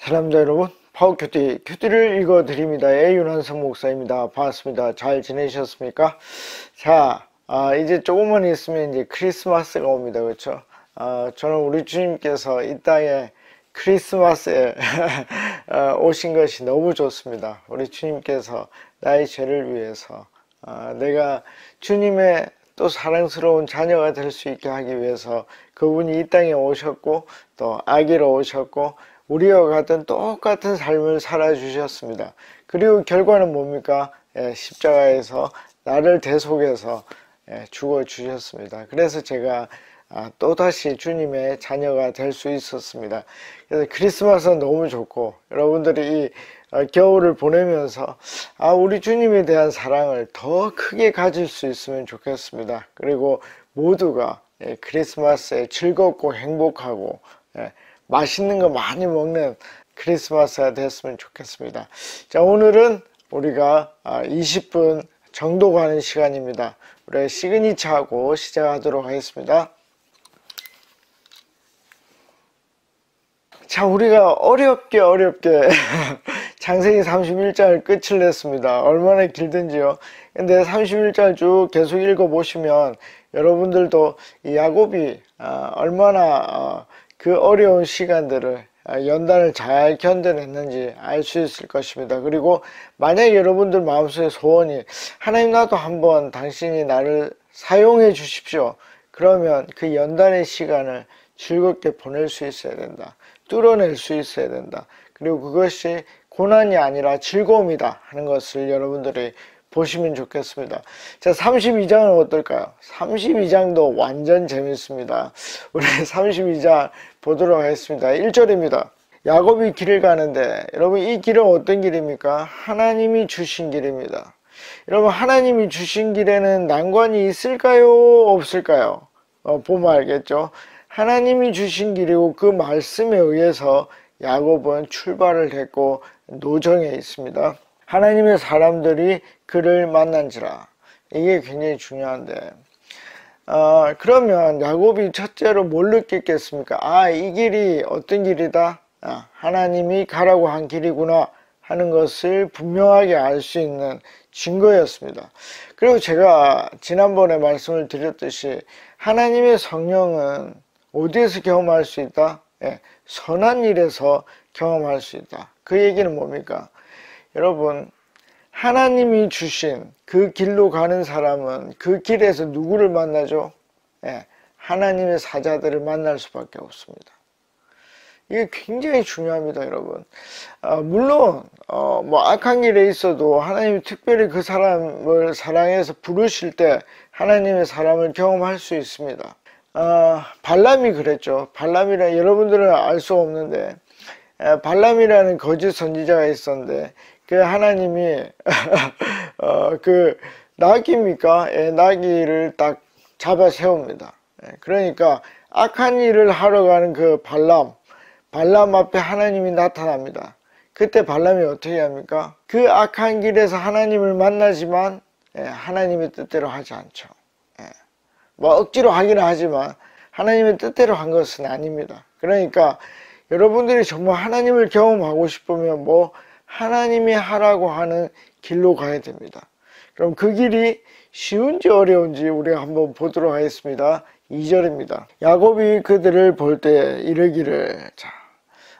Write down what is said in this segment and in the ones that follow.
사람들 여러분, 큐티를 읽어드립니다의 윤한성 목사입니다. 반갑습니다. 잘 지내셨습니까? 자, 이제 조금만 있으면 이제 크리스마스가 옵니다. 그렇죠? 저는 우리 주님께서 이 땅에 크리스마스에 오신 것이 너무 좋습니다. 우리 주님께서 나의 죄를 위해서 내가 주님의 또 사랑스러운 자녀가 될 수 있게 하기 위해서 그분이 이 땅에 오셨고 또 아기로 오셨고 우리와 같은 똑같은 삶을 살아주셨습니다. 그리고 결과는 뭡니까? 십자가에서 나를 대속해서 죽어주셨습니다. 그래서 제가 또다시 주님의 자녀가 될 수 있었습니다. 그래서 크리스마스는 너무 좋고 여러분들이 이 겨울을 보내면서 우리 주님에 대한 사랑을 더 크게 가질 수 있으면 좋겠습니다. 그리고 모두가 크리스마스에 즐겁고 행복하고 맛있는 거 많이 먹는 크리스마스가 됐으면 좋겠습니다. 자, 오늘은 우리가 20분 정도 가는 시간입니다. 우리 시그니처 하고 시작하도록 하겠습니다. 자, 우리가 어렵게 창세기 31장을 끝을 냈습니다. 얼마나 길든지요. 근데 31장을 쭉 계속 읽어보시면 여러분들도 이 야곱이 얼마나 그 어려운 시간들을 연단을 잘 견뎌냈는지 알 수 있을 것입니다. 그리고 만약에 여러분들 마음속에 소원이 하나님, 나도 한번 당신이 나를 사용해 주십시오. 그러면 그 연단의 시간을 즐겁게 보낼 수 있어야 된다. 뚫어낼 수 있어야 된다. 그리고 그것이 고난이 아니라 즐거움이다 하는 것을 여러분들이 보시면 좋겠습니다. 자, 32장은 어떨까요? 32장도 완전 재밌습니다. 우리 32장 보도록 하겠습니다. 1절입니다. 야곱이 길을 가는데, 여러분 이 길은 어떤 길입니까? 하나님이 주신 길입니다. 여러분, 하나님이 주신 길에는 난관이 있을까요? 없을까요? 보면 알겠죠? 하나님이 주신 길이고 그 말씀에 의해서 야곱은 출발을 했고 노정에 있습니다. 하나님의 사람들이 그를 만난지라. 이게 굉장히 중요한데, 그러면 야곱이 첫째로 뭘 느꼈겠습니까? 이 길이 어떤 길이다? 하나님이 가라고 한 길이구나 하는 것을 분명하게 알 수 있는 증거였습니다. 그리고 제가 지난번에 말씀을 드렸듯이 하나님의 성령은 어디에서 경험할 수 있다? 선한 일에서 경험할 수 있다. 그 얘기는 뭡니까? 여러분, 하나님이 주신 그 길로 가는 사람은 그 길에서 누구를 만나죠? 하나님의 사자들을 만날 수밖에 없습니다. 이게 굉장히 중요합니다, 여러분. 물론 뭐 악한 길에 있어도 하나님이 특별히 그 사람을 사랑해서 부르실 때 하나님의 사람을 경험할 수 있습니다. 발람이 그랬죠. 발람이라 여러분들은 알 수 없는데 발람이라는 거짓 선지자가 있었는데 그 하나님이 그 나귀입니까? 나귀를 딱 잡아 세웁니다. 그러니까 악한 일을 하러 가는 그 발람 앞에 하나님이 나타납니다. 그때 발람이 어떻게 합니까? 그 악한 길에서 하나님을 만나지만 하나님의 뜻대로 하지 않죠. 뭐 억지로 하기는 하지만 하나님의 뜻대로 한 것은 아닙니다. 그러니까 여러분들이 정말 하나님을 경험하고 싶으면 뭐 하나님이 하라고 하는 길로 가야 됩니다. 그럼 그 길이 쉬운지 어려운지 우리가 한번 보도록 하겠습니다. 2절입니다. 야곱이 그들을 볼 때 이르기를,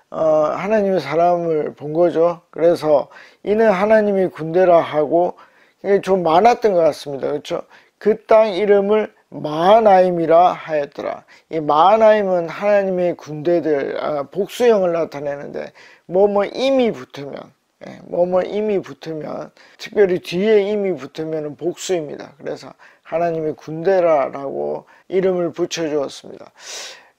하나님의 사람을 본 거죠. 그래서 이는 하나님이 군대라 하고 이게 좀 많았던 것 같습니다. 그렇죠? 그 땅 이름을 마하나임이라 하였더라. 이 마하나임은 하나님의 군대들, 복수형을 나타내는데 임이 붙으면, 임이 붙으면, 특별히 뒤에 임이 붙으면 복수입니다. 그래서 하나님의 군대라라고 이름을 붙여주었습니다.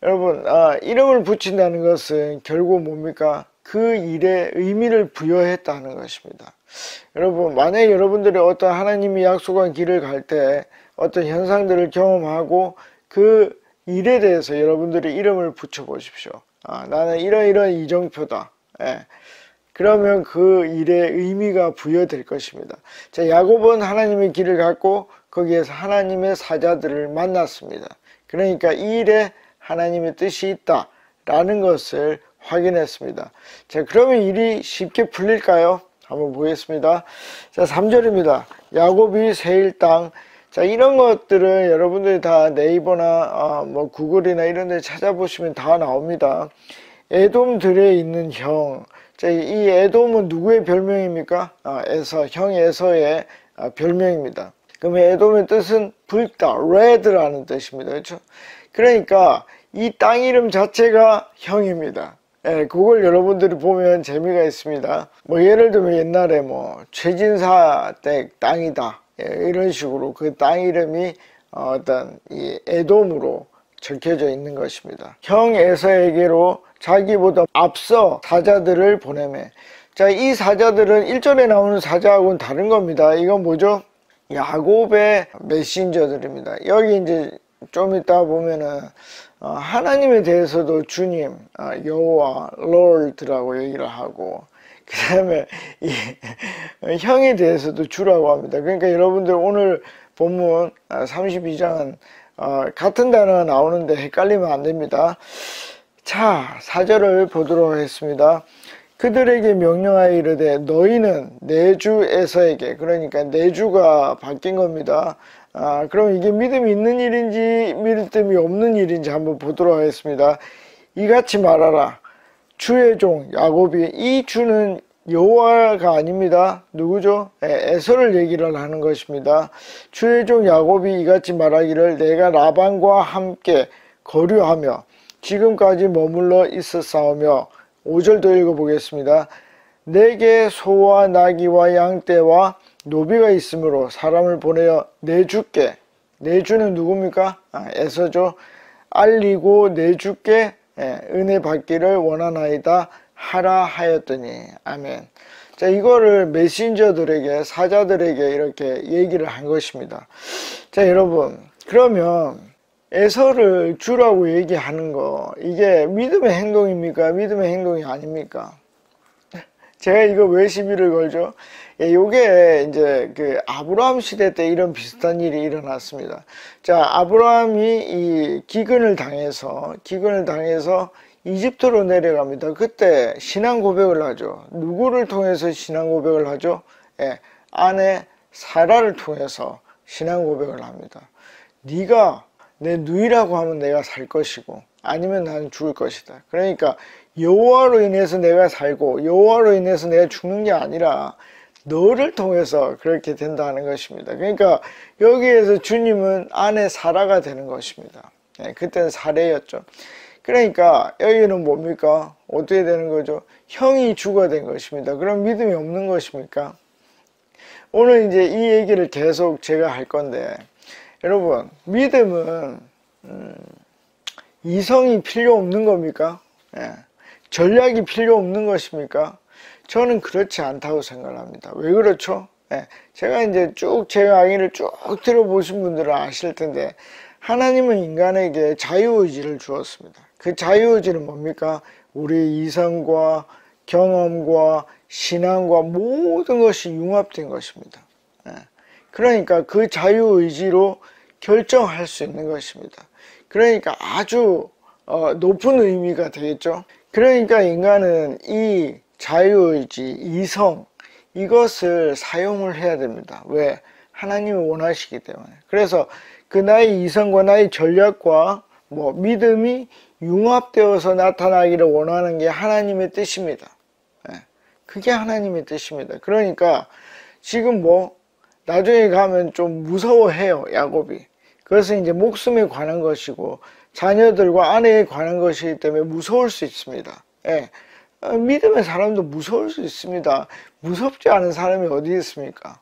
여러분, 이름을 붙인다는 것은 결국 뭡니까? 그 일에 의미를 부여했다는 것입니다. 여러분, 만약에 여러분들이 어떤 하나님이 약속한 길을 갈 때 어떤 현상들을 경험하고 그 일에 대해서 여러분들이 이름을 붙여 보십시오. 나는 이런 이정표다. 그러면 그 일에 의미가 부여될 것입니다. 자, 야곱은 하나님의 길을 갔고 거기에서 하나님의 사자들을 만났습니다. 그러니까 이 일에 하나님의 뜻이 있다라는 것을 확인했습니다. 자, 그러면 일이 쉽게 풀릴까요? 한번 보겠습니다. 자, 3절입니다. 야곱이 세일 땅. 자, 이런 것들은 여러분들이 다 네이버나 뭐 구글이나 이런 데 찾아보시면 다 나옵니다. 에돔들에 있는 형. 자, 이 에돔은 누구의 별명입니까? 에서, 형 에서의 별명입니다. 그러면 에돔의 뜻은 붉다, red라는 뜻입니다. 그렇죠? 그러니까 이 땅 이름 자체가 형입니다. 예, 그걸 여러분들이 보면 재미가 있습니다. 뭐 예를 들면 옛날에 뭐 최진사 댁 땅이다, 예, 이런 식으로 그 땅 이름이 어떤 이 에돔으로 적혀져 있는 것입니다. 형 에서에게로 자기보다 앞서 사자들을 보내매. 자, 이 사자들은 1절에 나오는 사자하고는 다른 겁니다. 이건 뭐죠? 야곱의 메신저들입니다. 여기 이제 좀 이따 보면은 하나님에 대해서도 주님, 여호와, 롤드라고 얘기를 하고, 그 다음에 이 형에 대해서도 주라고 합니다. 그러니까 여러분들 오늘 본문 32장은 같은 단어가 나오는데 헷갈리면 안 됩니다. 자, 4절을 보도록 하겠습니다. 그들에게 명령하여 이르되 너희는 내 주 에서에게, 그러니까 내 주가 바뀐 겁니다. 그럼 이게 믿음이 있는 일인지 믿음이 없는 일인지 한번 보도록 하겠습니다. 이같이 말하라. 주의 종 야곱이, 이 주는 여호와가 아닙니다. 누구죠? 에서를 얘기를 하는 것입니다. 주의 종 야곱이 이같이 말하기를 내가 라반과 함께 거류하며 지금까지 머물러 있었사오며. 5절도 읽어보겠습니다. 내게 소와 나귀와 양떼와 노비가 있으므로 사람을 보내어 내 주께, 내 주는 누굽니까? 에서죠. 알리고 내 주께 은혜 받기를 원하나이다 하라 하였더니. 아멘. 자, 이거를 메신저들에게, 사자들에게 이렇게 얘기를 한 것입니다. 자, 여러분, 그러면 에서를 주라고 얘기하는 거, 이게 믿음의 행동입니까? 믿음의 행동이 아닙니까? 제가 이거 왜 시비를 걸죠? 요게 이제 그 아브라함 시대 때 이런 비슷한 일이 일어났습니다. 자, 아브라함이 이 기근을 당해서 이집트로 내려갑니다. 그때 신앙 고백을 하죠. 누구를 통해서 신앙 고백을 하죠? 아내 사라를 통해서 신앙 고백을 합니다. 네가 내 누이라고 하면 내가 살 것이고 아니면 나는 죽을 것이다. 그러니까 여호와로 인해서 내가 살고 여호와로 인해서 내가 죽는 게 아니라 너를 통해서 그렇게 된다는 것입니다. 그러니까 여기에서 주님은 아내 사라가 되는 것입니다. 그때는 사례였죠. 그러니까 여기는 뭡니까? 어떻게 되는 거죠? 형이 주가 된 것입니다. 그럼 믿음이 없는 것입니까? 오늘 이제 이 얘기를 계속 제가 할 건데, 여러분, 믿음은 이성이 필요 없는 겁니까? 전략이 필요 없는 것입니까? 저는 그렇지 않다고 생각합니다. 왜 그렇죠? 제가 이제 쭉 제 강의를 쭉 들어보신 분들은 아실 텐데, 하나님은 인간에게 자유의지를 주었습니다. 그 자유의지는 뭡니까? 우리 이성과 경험과 신앙과 모든 것이 융합된 것입니다. 그러니까 그 자유의지로 결정할 수 있는 것입니다. 그러니까 아주 높은 의미가 되겠죠. 그러니까 인간은 이 자유의지, 이성, 이것을 사용을 해야 됩니다. 왜? 하나님이 원하시기 때문에. 그래서 그 나의 이성과 나의 전략과 믿음이 융합되어서 나타나기를 원하는 게 하나님의 뜻입니다. 그게 하나님의 뜻입니다. 그러니까 지금 나중에 가면 좀 무서워해요, 야곱이. 그것은 이제 목숨에 관한 것이고 자녀들과 아내에 관한 것이기 때문에 무서울 수 있습니다. 믿음의 사람도 무서울 수 있습니다. 무섭지 않은 사람이 어디 있습니까?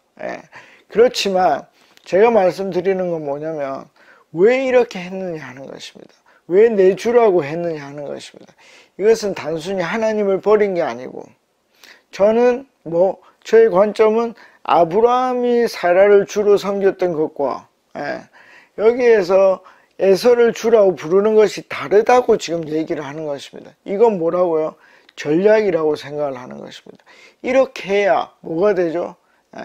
그렇지만 제가 말씀드리는 건 뭐냐면 왜 이렇게 했느냐 하는 것입니다. 왜 내 주라고 했느냐 하는 것입니다. 이것은 단순히 하나님을 버린 게 아니고, 저는 저의 관점은 아브라함이 사라를 주로 섬겼던 것과 여기에서 에서를 주라고 부르는 것이 다르다고 지금 얘기를 하는 것입니다. 이건 뭐라고요? 전략이라고 생각을 하는 것입니다. 이렇게 해야 뭐가 되죠?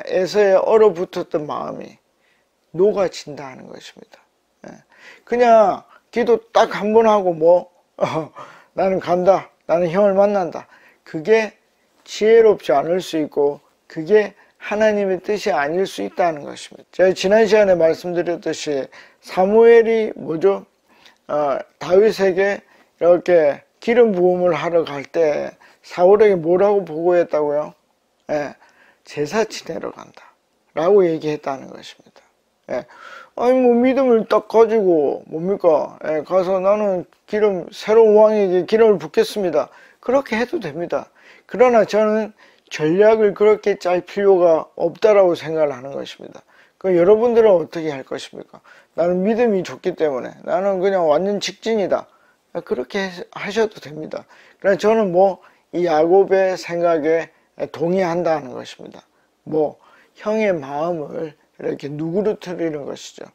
에서에 얼어붙었던 마음이 녹아진다 하는 것입니다. 그냥 기도 딱 한 번 하고 나는 간다, 나는 형을 만난다. 그게 지혜롭지 않을 수 있고 그게 하나님의 뜻이 아닐 수 있다는 것입니다. 제가 지난 시간에 말씀드렸듯이 사무엘이 뭐죠? 다윗에게 이렇게 기름 부음을 하러 갈 때 사울에게 뭐라고 보고했다고요? 예, 제사 지내러 간다 라고 얘기했다는 것입니다. 예, 아니 뭐 믿음을 딱 가지고 뭡니까? 예, 가서 나는 새로운 왕에게 기름을 붓겠습니다. 그렇게 해도 됩니다. 그러나 저는 전략을 그렇게 짤 필요가 없다라고 생각을 하는 것입니다. 그럼 여러분들은 어떻게 할 것입니까? 나는 믿음이 좋기 때문에 나는 그냥 완전 직진이다. 그렇게 하셔도 됩니다. 그러나 저는 이 야곱의 생각에 동의한다는 것입니다. 형의 마음을 이렇게 누그러뜨리는 것이죠.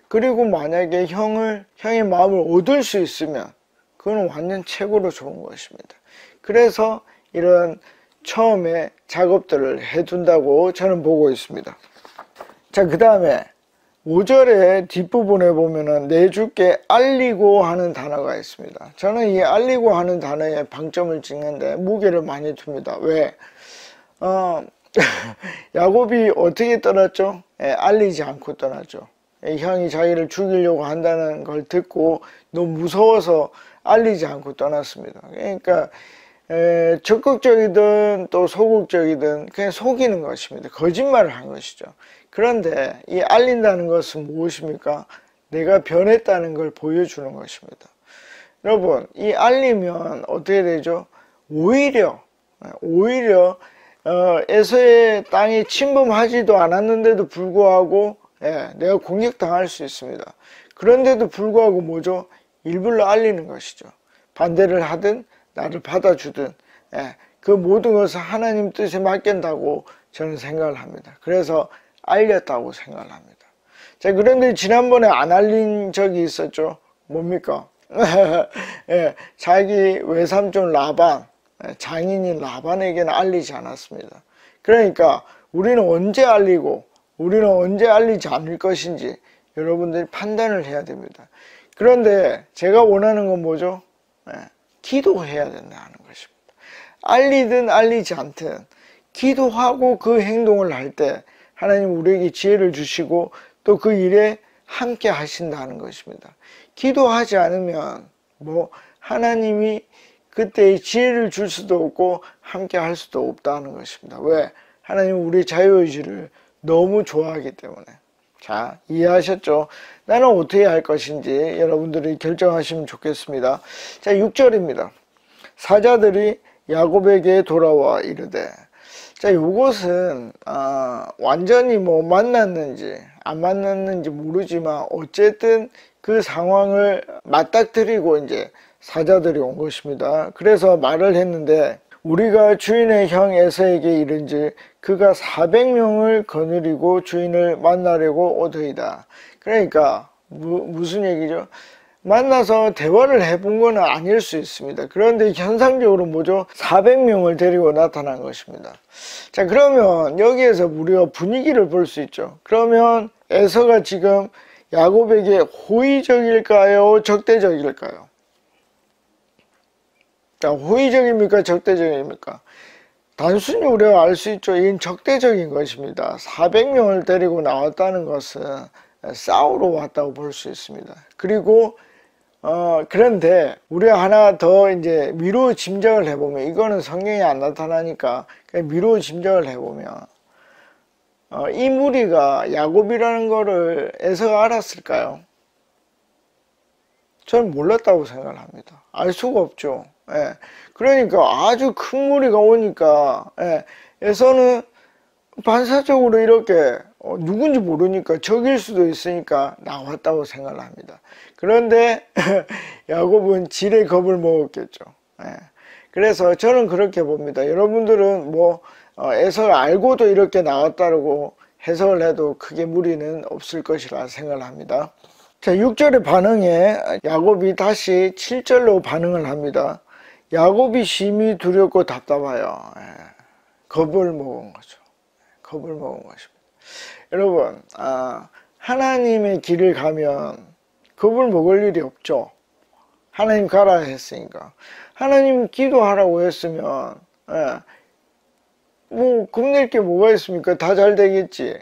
그리고 만약에 형의 마음을 얻을 수 있으면 그건 완전 최고로 좋은 것입니다. 그래서 이런 처음에 작업들을 해둔다고 저는 보고 있습니다. 자, 그 다음에 5절의 뒷부분에 보면은 내 주께 알리고 하는 단어가 있습니다. 저는 이 알리고 하는 단어에 방점을 찍는데 무게를 많이 둡니다. 왜? 야곱이 어떻게 떠났죠? 알리지 않고 떠났죠. 형이 자기를 죽이려고 한다는 걸 듣고 너무 무서워서 알리지 않고 떠났습니다. 그러니까 적극적이든 또 소극적이든 그냥 속이는 것입니다. 거짓말을 한 것이죠. 그런데 이 알린다는 것은 무엇입니까? 내가 변했다는 걸 보여주는 것입니다. 여러분, 이 알리면 어떻게 되죠? 오히려 에서의 땅이 침범하지도 않았는데도 불구하고 내가 공격당할 수 있습니다. 그런데도 불구하고 뭐죠? 일부러 알리는 것이죠. 반대를 하든 나를 받아주든 그 모든 것을 하나님 뜻에 맡긴다고 저는 생각을 합니다. 그래서 알렸다고 생각을 합니다. 자, 그런데 지난번에 안 알린 적이 있었죠. 뭡니까? 자기 외삼촌 라반, 장인인 라반에게는 알리지 않았습니다. 그러니까 우리는 언제 알리고 우리는 언제 알리지 않을 것인지 여러분들이 판단을 해야 됩니다. 그런데 제가 원하는 건 뭐죠? 기도해야 된다는 것입니다. 알리든 알리지 않든 기도하고 그 행동을 할 때 하나님 우리에게 지혜를 주시고 또 그 일에 함께 하신다는 것입니다. 기도하지 않으면 하나님이 그때의 지혜를 줄 수도 없고 함께 할 수도 없다는 것입니다. 왜? 하나님은 우리의 자유의지를 너무 좋아하기 때문에. 자, 이해하셨죠? 나는 어떻게 할 것인지 여러분들이 결정하시면 좋겠습니다. 자, 6절입니다. 사자들이 야곱에게 돌아와 이르되. 자, 요것은 완전히 만났는지 안 만났는지 모르지만 어쨌든 그 상황을 맞닥뜨리고 이제 사자들이 온 것입니다. 그래서 말을 했는데 우리가 주인의 형 에서에게 이른즉 그가 400명을 거느리고 주인을 만나려고 오더이다. 그러니까 무슨 얘기죠? 만나서 대화를 해본 건 아닐 수 있습니다. 그런데 현상적으로 뭐죠? 400명을 데리고 나타난 것입니다. 자, 그러면 여기에서 우리가 분위기를 볼 수 있죠. 그러면 에서가 지금 야곱에게 호의적일까요? 적대적일까요? 자, 호의적입니까? 적대적입니까? 단순히 우리가 알 수 있죠. 이건 적대적인 것입니다. 400명을 데리고 나왔다는 것은 싸우러 왔다고 볼 수 있습니다. 그리고 그런데 우리가 하나 더 이제 미루어 짐작을 해보면 이거는 성경에 안 나타나니까 미루어 짐작을 해보면 이 무리가 야곱이라는 거를 에서가 알았을까요? 저는 몰랐다고 생각을 합니다. 알 수가 없죠. 그러니까 아주 큰 무리가 오니까 에서는 반사적으로 이렇게 누군지 모르니까 적일 수도 있으니까 나왔다고 생각을 합니다. 그런데 야곱은 지레 겁을 먹었겠죠. 그래서 저는 그렇게 봅니다. 여러분들은 에서가 알고도 이렇게 나왔다고 해석을 해도 크게 무리는 없을 것이라 생각을 합니다. 자, 6절의 반응에 야곱이 다시 7절로 반응을 합니다. 야곱이 심히 두렵고 답답하여 겁을 먹은 거죠. 겁을 먹은 것입니다. 여러분, 하나님의 길을 가면 겁을 먹을 일이 없죠. 하나님 가라 했으니까. 하나님 기도하라고 했으면, 예, 뭐 겁낼 게 뭐가 있습니까? 다 잘 되겠지.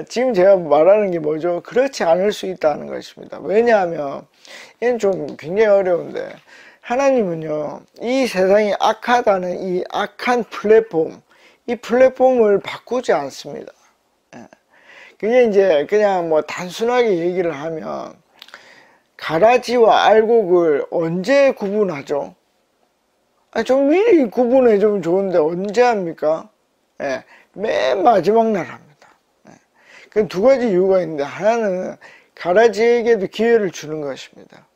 지금 제가 말하는 게 뭐죠? 그렇지 않을 수 있다는 것입니다. 왜냐하면 이건 좀 굉장히 어려운데, 하나님은요 이 세상이 악하다는 이 악한 플랫폼, 이 플랫폼을 바꾸지 않습니다. 그게 이제 그냥 뭐 단순하게 얘기를 하면, 가라지와 알곡을 언제 구분하죠? 좀 미리 구분해 주면 좋은데 언제 합니까? 예, 맨 마지막 날 합니다. 그 두 가지 이유가 있는데, 하나는 가라지에게도 기회를 주는 것입니다.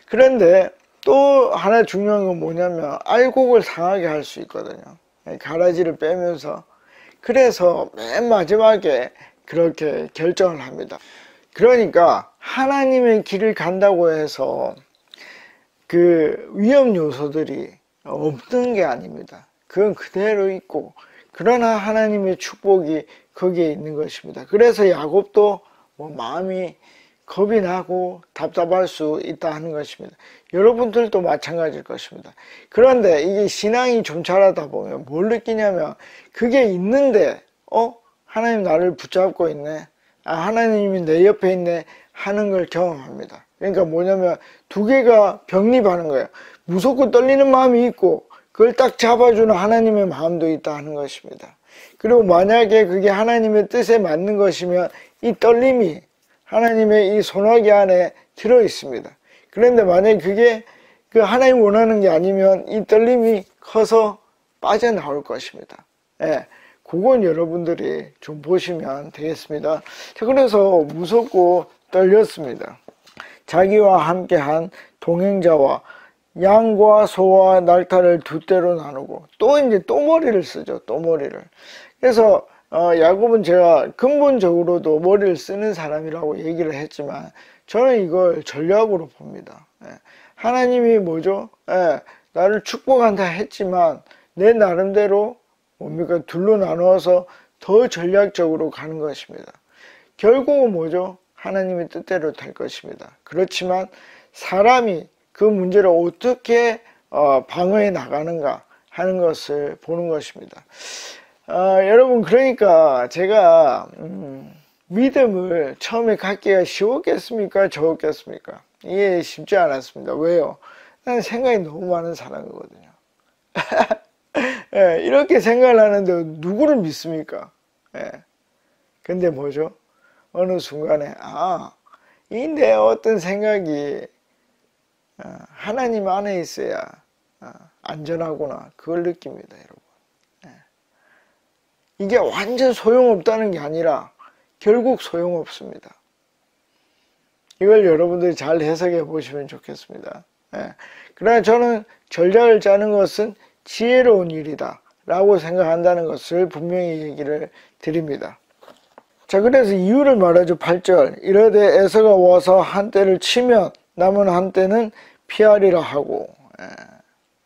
그런데 또 하나 중요한 건 뭐냐면, 알곡을 상하게 할 수 있거든요. 가라지를 빼면서. 그래서 맨 마지막에 그렇게 결정을 합니다. 그러니까 하나님의 길을 간다고 해서 그 위험 요소들이 없는 게 아닙니다. 그건 그대로 있고, 그러나 하나님의 축복이 거기에 있는 것입니다. 그래서 야곱도 뭐 마음이 겁이 나고 답답할 수 있다 하는 것입니다. 여러분들도 마찬가지일 것입니다. 그런데 이게 신앙이 좀 자라다 보면 뭘 느끼냐면, 그게 있는데 하나님 나를 붙잡고 있네, 하나님이 내 옆에 있네 하는 걸 경험합니다. 그러니까 뭐냐면 두 개가 병립하는 거예요. 무섭고 떨리는 마음이 있고, 그걸 딱 잡아주는 하나님의 마음도 있다 하는 것입니다. 그리고 만약에 그게 하나님의 뜻에 맞는 것이면 이 떨림이 하나님의 이 손아귀 안에 들어 있습니다. 그런데 만약에 그게 그 하나님 원하는 게 아니면 이 떨림이 커서 빠져나올 것입니다. 그건 여러분들이 좀 보시면 되겠습니다. 자, 그래서 무섭고 떨렸습니다. 자기와 함께한 동행자와 양과 소와 낙타를 두 떼로 나누고, 또 이제 또 머리를 쓰죠. 또 머리를. 그래서 야곱은 제가 근본적으로도 머리를 쓰는 사람이라고 얘기를 했지만, 저는 이걸 전략으로 봅니다. 하나님이 뭐죠? 나를 축복한다 했지만 내 나름대로 뭡니까? 둘로 나누어서 더 전략적으로 가는 것입니다. 결국은 뭐죠? 하나님의 뜻대로 될 것입니다. 그렇지만 사람이 그 문제를 어떻게 방어해 나가는가 하는 것을 보는 것입니다. 여러분, 그러니까 제가 믿음을 처음에 갖기가 쉬웠겠습니까? 적었겠습니까? 이게 쉽지 않았습니다. 왜요? 나는 생각이 너무 많은 사람이거든요. 이렇게 생각을 하는데 누구를 믿습니까? 근데 뭐죠? 어느 순간에 이 내 어떤 생각이 하나님 안에 있어야 안전하구나, 그걸 느낍니다, 여러분. 이게 완전 소용없다는 게 아니라 결국 소용없습니다. 이걸 여러분들이 잘 해석해 보시면 좋겠습니다. 그러나 저는 전략을 짜는 것은 지혜로운 일이다 라고 생각한다는 것을 분명히 얘기를 드립니다. 자, 그래서 이유를 말하죠. 8절. 이르되 에서가 와서 한 떼를 치면 남은 한 떼는 피하리라 하고,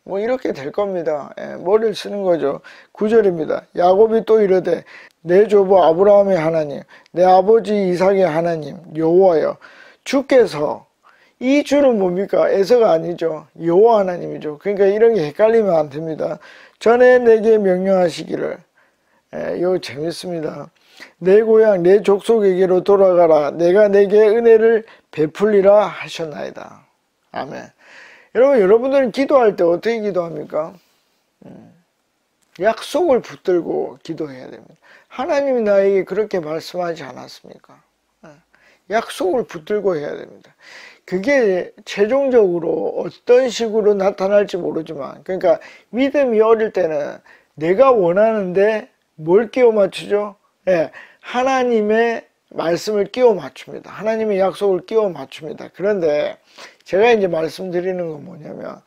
뭐 이렇게 될 겁니다. 머리를 쓰는 거죠. 9절입니다. 야곱이 또 이르되 내 조부 아브라함의 하나님, 내 아버지 이삭의 하나님 여호와여, 주께서, 이 주는 뭡니까? 에서가 아니죠. 여호와 하나님이죠. 그러니까 이런 게 헷갈리면 안 됩니다. 전에 내게 명령하시기를, 이거 재밌습니다. 내 고향 내 족속에게로 돌아가라, 내가 내게 은혜를 베풀리라 하셨나이다. 아멘. 여러분들은 기도할 때 어떻게 기도합니까? 약속을 붙들고 기도해야 됩니다. 하나님이 나에게 그렇게 말씀하지 않았습니까? 약속을 붙들고 해야 됩니다. 그게 최종적으로 어떤 식으로 나타날지 모르지만, 그러니까 믿음이 어릴 때는 내가 원하는데 뭘 끼워 맞추죠? 하나님의 말씀을 끼워 맞춥니다. 하나님의 약속을 끼워 맞춥니다. 그런데 제가 이제 말씀드리는 건 뭐냐면,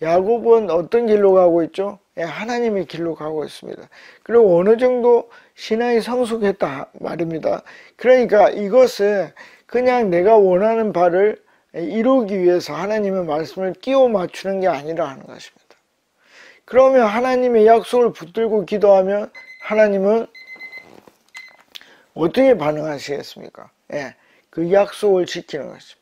야곱은 어떤 길로 가고 있죠? 하나님의 길로 가고 있습니다. 그리고 어느 정도 신앙이 성숙했다 말입니다. 그러니까 이것은 그냥 내가 원하는 바를 이루기 위해서 하나님의 말씀을 끼워 맞추는 게 아니라 하는 것입니다. 그러면 하나님의 약속을 붙들고 기도하면 하나님은 어떻게 반응하시겠습니까? 그 약속을 지키는 것입니다.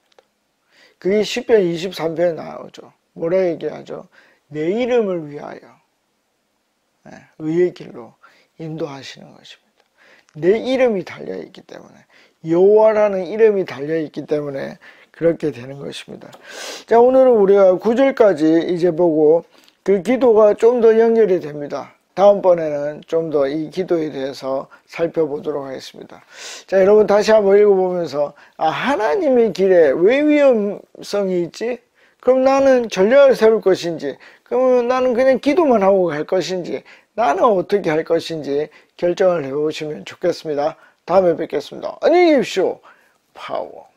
그게 10편 23편에 나오죠. 뭐라 얘기하죠? 내 이름을 위하여 의의 길로 인도하시는 것입니다. 내 이름이 달려있기 때문에, 여호와라는 이름이 달려있기 때문에 그렇게 되는 것입니다. 자, 오늘은 우리가 9절까지 이제 보고 그 기도가 좀 더 연결이 됩니다. 다음번에는 좀 더 이 기도에 대해서 살펴보도록 하겠습니다. 자, 여러분 다시 한번 읽어보면서, 하나님의 길에 왜 위험성이 있지? 그럼 나는 전략을 세울 것인지, 그러면 나는 그냥 기도만 하고 갈 것인지, 나는 어떻게 할 것인지 결정을 해보시면 좋겠습니다. 다음에 뵙겠습니다. 안녕히 계십시오. 파워.